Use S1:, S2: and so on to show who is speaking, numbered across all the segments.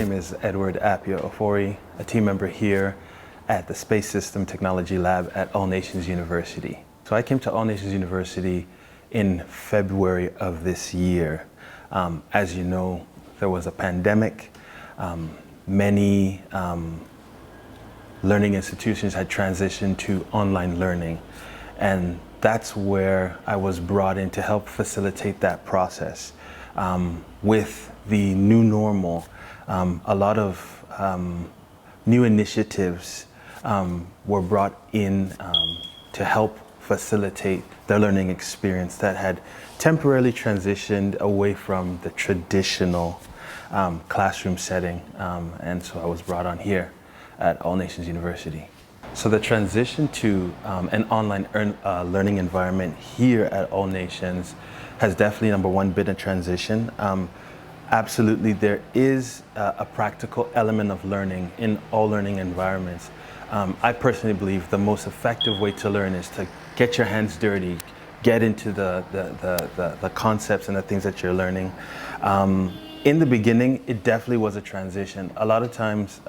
S1: name is Edward Appiah Ofori, a team member here at the Space System Technology Lab at All Nations University. So I came to All Nations University in February of this year. As you know, there was a pandemic. Many learning institutions had transitioned to online learning, and that's where I was brought in to help facilitate that process. With the new normal, a lot of new initiatives were brought in to help facilitate the learning experience that had temporarily transitioned away from the traditional classroom setting, and so I was brought on here at All Nations University. So the transition to an online learning environment here at All Nations has definitely, number one, been a transition. Absolutely, there is a practical element of learning in all learning environments. I personally believe the most effective way to learn is to get your hands dirty, get into the concepts and the things that you're learning. In the beginning, it definitely was a transition. A lot of times,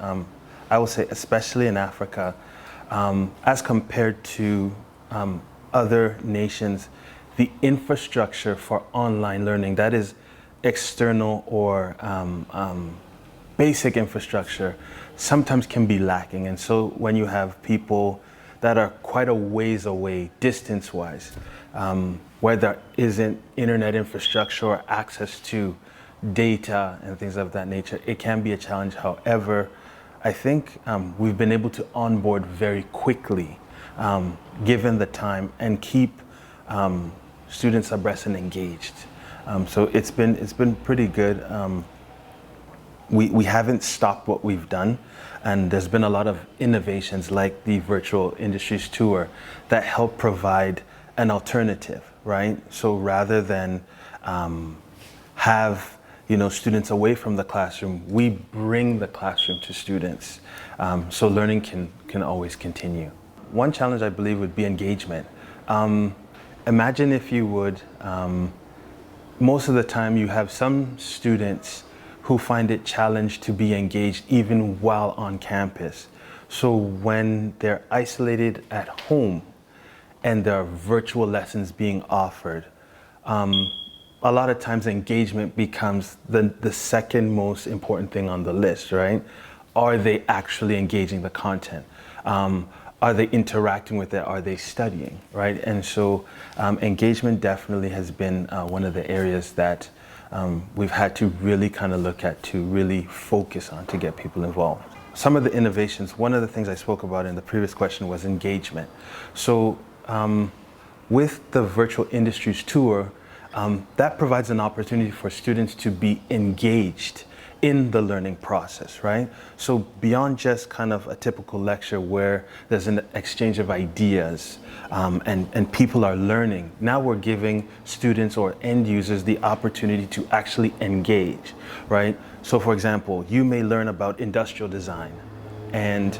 S1: I will say, especially in Africa, as compared to other nations, the infrastructure for online learning, that is external or basic infrastructure, sometimes can be lacking. And so when you have people that are quite a ways away distance-wise, where there isn't internet infrastructure or access to data and things of that nature, it can be a challenge. However, I think we've been able to onboard very quickly, given the time, and keep students abreast and engaged. So it's been pretty good. We haven't stopped what we've done, and there's been a lot of innovations like the Virtual Industries Tour that help provide an alternative, right? So rather than have students away from the classroom, we bring the classroom to students, so learning can always continue. One challenge, I believe, would be engagement. Imagine, if you would, most of the time you have some students who find it challenged to be engaged even while on campus. So when they're isolated at home and there are virtual lessons being offered, a lot of times engagement becomes the second most important thing on the list, right? Are they actually engaging the content? Are they interacting with it? Are they studying, right? And so engagement definitely has been one of the areas that we've had to really kind of look at, to really focus on, to get people involved. Some of the innovations, one of the things I spoke about in the previous question was engagement. So with the Virtual Industries Tour, that provides an opportunity for students to be engaged in the learning process, right? So beyond just kind of a typical lecture where there's an exchange of ideas and people are learning, now we're giving students or end users the opportunity to actually engage, right? So for example, you may learn about industrial design, and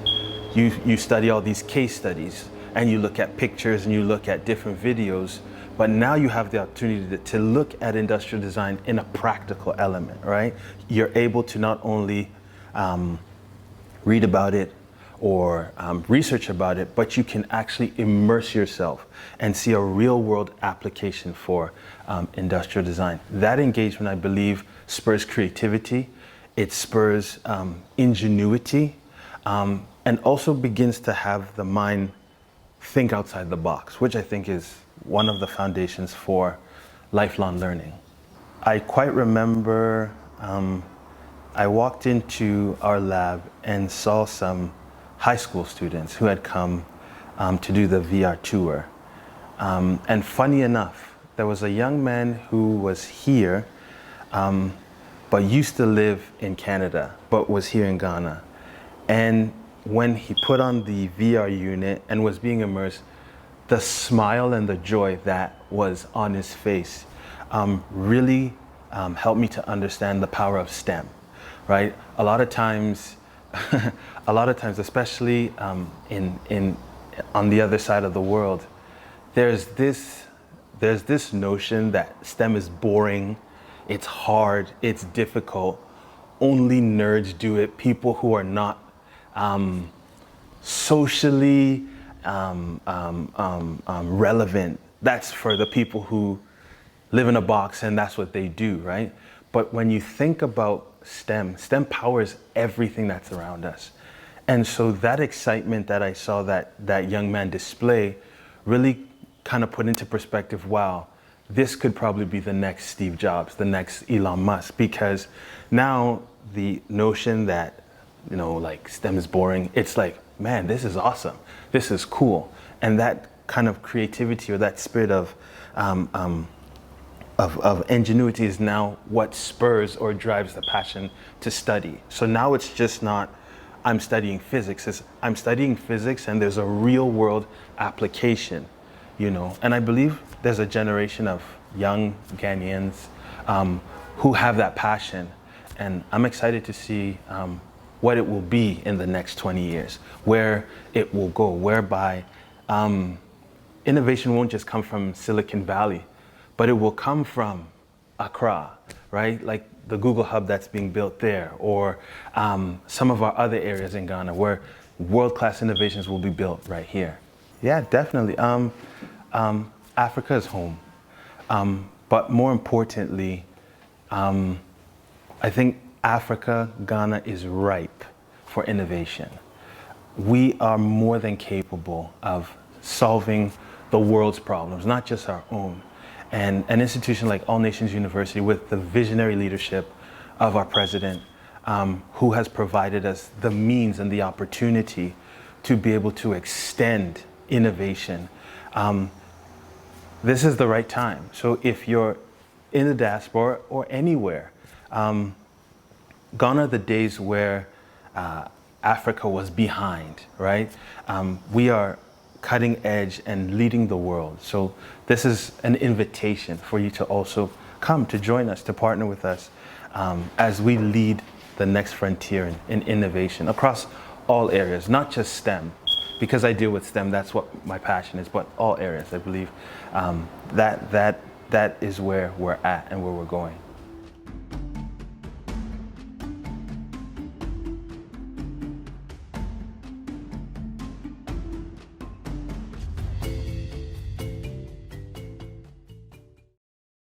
S1: you study all these case studies, and you look at pictures and you look at different videos. But now you have the opportunity to look at industrial design in a practical element, right? You're able to not only read about it or research about it, but you can actually immerse yourself and see a real world application for industrial design. That engagement, I believe, spurs creativity, it spurs ingenuity, and also begins to have the mind think outside the box, which I think is one of the foundations for lifelong learning. I quite remember I walked into our lab and saw some high school students who had come to do the VR tour. And funny enough, there was a young man who was here, but used to live in Canada, but was here in Ghana. And when he put on the VR unit and was being immersed, the smile and the joy that was on his face really helped me to understand the power of STEM, right? A lot of times, especially on the other side of the world, there's this notion that STEM is boring, it's hard, it's difficult, only nerds do it, people who are not socially relevant. That's for the people who live in a box and that's what they do, right? But when you think about STEM powers everything that's around us. And so that excitement that I saw that young man display really kind of put into perspective, wow, this could probably be the next Steve Jobs, the next Elon Musk, because now the notion that, you know, like STEM is boring, it's like, man, this is awesome. This is cool. And that kind of creativity or that spirit of ingenuity is now what spurs or drives the passion to study. So now it's just not, I'm studying physics. It's, I'm studying physics and there's a real world application, you know. And I believe there's a generation of young Ghanaians who have that passion. And I'm excited to see what it will be in the next 20 years, where it will go, whereby innovation won't just come from Silicon Valley, but it will come from Accra, right? Like the Google Hub that's being built there, or some of our other areas in Ghana where world-class innovations will be built right here. Yeah, definitely. Africa is home. But more importantly, I think Africa, Ghana is ripe for innovation. We are more than capable of solving the world's problems, not just our own. And an institution like All Nations University, with the visionary leadership of our president, who has provided us the means and the opportunity to be able to extend innovation, this is the right time. So if you're in the diaspora or anywhere, gone are the days where Africa was behind, right? We are cutting edge and leading the world. So this is an invitation for you to also come to join us, to partner with us as we lead the next frontier in innovation across all areas, not just STEM. Because I deal with STEM, that's what my passion is, but all areas, I believe that is where we're at and where we're going.